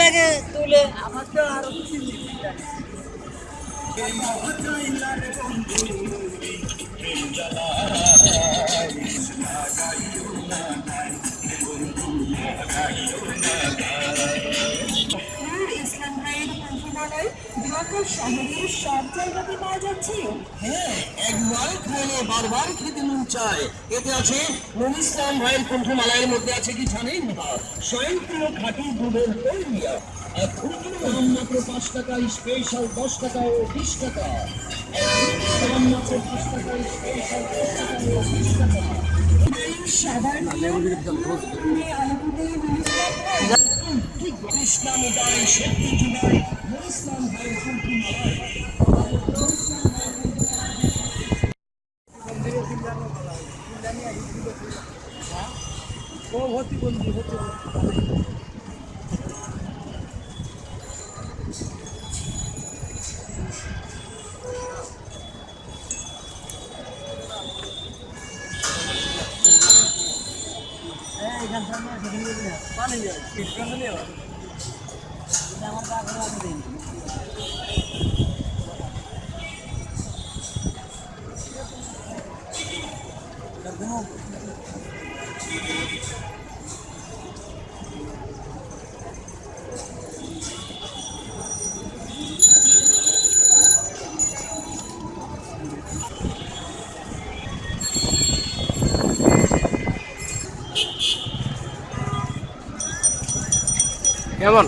লাগে তুলে আমার তো আরো ঢাকা শহরের সব জায়গাতে পাওয়া যাচ্ছে। হ্যাঁ, একবার খেলে বারবার খেতে মন চায়। এতে আছে নুর ইসলাম ভাইয়ের কণ্ঠমালার মধ্যে আছে কি জানেন? স্বয়ংক্রিয় খাঁটি দুধের তৈরিয়া। এখন দাম মাত্র 5 টাকা, স্পেশাল 10 টাকা ও 20 টাকা। দাম মাত্র 5 টাকা, স্পেশাল 10 টাকা ও 20 টাকা। সাধারণ ইসলাম উদায় শক্তি জুড়ায় নুর ইসলাম ভাইয়ের কণ্ঠমালায়। কেমন?